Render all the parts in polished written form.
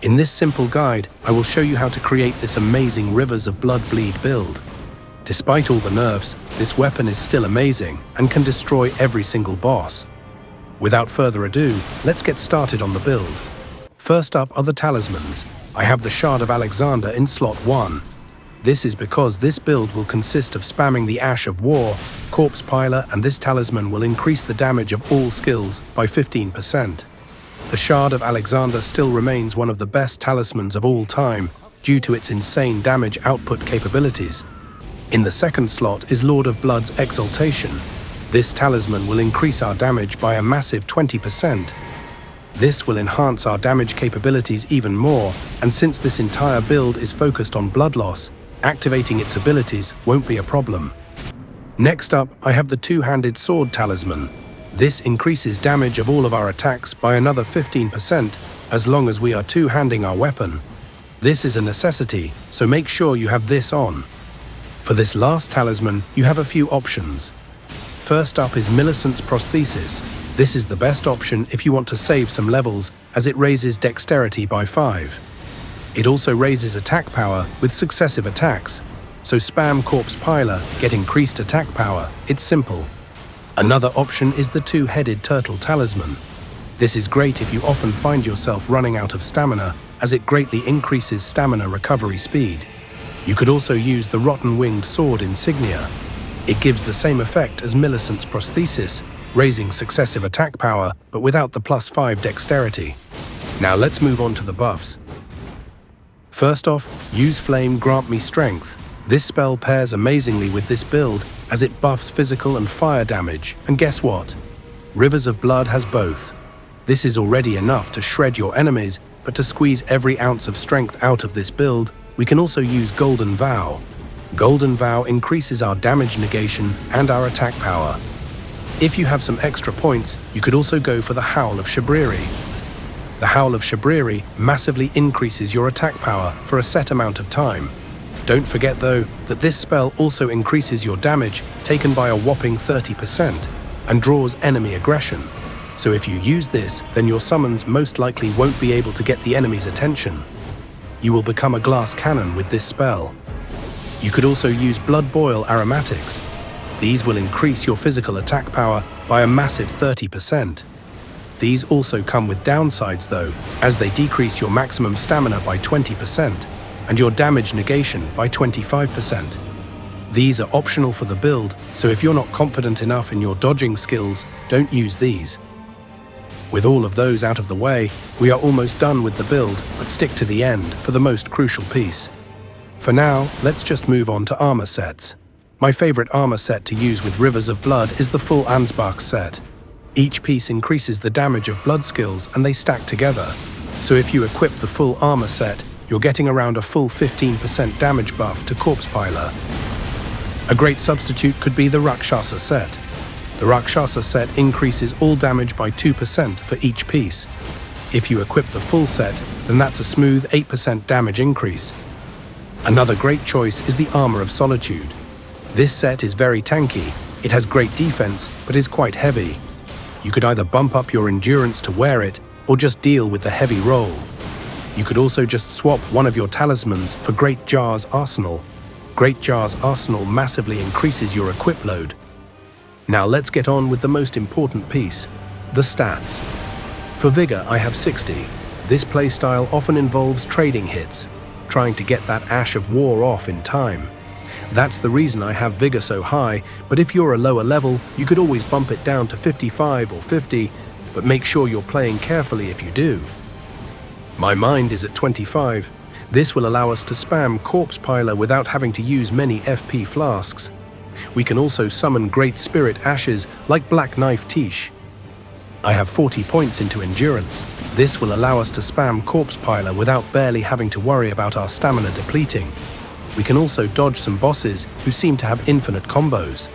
In this simple guide, I will show you how to create this amazing Rivers of Blood Bleed build. Despite all the nerfs, this weapon is still amazing and can destroy every single boss. Without further ado, let's get started on the build. First up are the Talismans. I have the Shard of Alexander in slot 1. This is because this build will consist of spamming the Ash of War, Corpse Piler, and this talisman will increase the damage of all skills by 15%. The Shard of Alexander still remains one of the best talismans of all time due to its insane damage output capabilities. In the second slot is Lord of Blood's Exaltation. This talisman will increase our damage by a massive 20%. This will enhance our damage capabilities even more, and since this entire build is focused on blood loss, activating its abilities won't be a problem. Next up, I have the Two-Handed Sword Talisman. This increases damage of all of our attacks by another 15% as long as we are two-handing our weapon. This is a necessity, so make sure you have this on. For this last talisman, you have a few options. First up is Millicent's Prosthesis. This is the best option if you want to save some levels, as it raises dexterity by 5. It also raises attack power with successive attacks, so spam Corpse Piler, get increased attack power. It's simple. Another option is the Two-Headed Turtle Talisman. This is great if you often find yourself running out of stamina, as it greatly increases stamina recovery speed. You could also use the Rotten-Winged Sword Insignia. It gives the same effect as Millicent's Prosthesis, raising successive attack power, but without the +5 dexterity. Now let's move on to the buffs. First off, use Flame Grant Me Strength. This spell pairs amazingly with this build, as it buffs physical and fire damage, and guess what? Rivers of Blood has both. This is already enough to shred your enemies, but to squeeze every ounce of strength out of this build, we can also use Golden Vow. Golden Vow increases our damage negation and our attack power. If you have some extra points, you could also go for the Howl of Shabriri. The Howl of Shabriri massively increases your attack power for a set amount of time. Don't forget though, that this spell also increases your damage taken by a whopping 30% and draws enemy aggression. So if you use this, then your summons most likely won't be able to get the enemy's attention. You will become a glass cannon with this spell. You could also use Blood Boil Aromatics. These will increase your physical attack power by a massive 30%. These also come with downsides though, as they decrease your maximum stamina by 20% and your damage negation by 25%. These are optional for the build, so if you're not confident enough in your dodging skills, don't use these. With all of those out of the way, we are almost done with the build, but stick to the end for the most crucial piece. For now, let's just move on to armor sets. My favorite armor set to use with Rivers of Blood is the full Ansbach set. Each piece increases the damage of blood skills and they stack together. So if you equip the full armor set, you're getting around a full 15% damage buff to Corpse Piler. A great substitute could be the Rakshasa set. The Rakshasa set increases all damage by 2% for each piece. If you equip the full set, then that's a smooth 8% damage increase. Another great choice is the Armor of Solitude. This set is very tanky, it has great defense, but is quite heavy. You could either bump up your endurance to wear it, or just deal with the heavy roll. You could also just swap one of your talismans for Great Jar's Arsenal. Great Jar's Arsenal massively increases your equip load. Now let's get on with the most important piece, the stats. For Vigor, I have 60. This playstyle often involves trading hits, trying to get that Ash of War off in time. That's the reason I have Vigor so high, but if you're a lower level, you could always bump it down to 55 or 50, but make sure you're playing carefully if you do. My Mind is at 25. This will allow us to spam Corpse Piler without having to use many FP flasks. We can also summon Great Spirit Ashes like Black Knife Tish. I have 40 points into Endurance. This will allow us to spam Corpse Piler without barely having to worry about our stamina depleting. We can also dodge some bosses who seem to have infinite combos.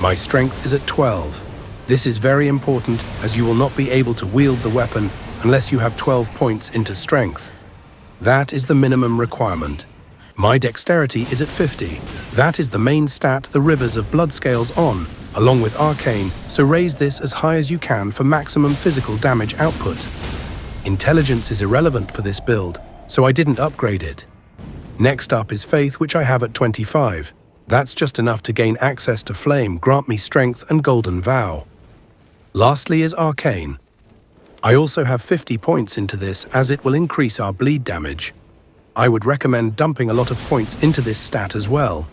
My Strength is at 12. This is very important as you will not be able to wield the weapon unless you have 12 points into Strength. That is the minimum requirement. My Dexterity is at 50. That is the main stat the Rivers of Blood scales on, along with Arcane, so raise this as high as you can for maximum physical damage output. Intelligence is irrelevant for this build, so I didn't upgrade it. Next up is Faith, which I have at 25. That's just enough to gain access to Flame, grant me Strength and Golden Vow. Lastly is Arcane. I also have 50 points into this as it will increase our bleed damage. I would recommend dumping a lot of points into this stat as well.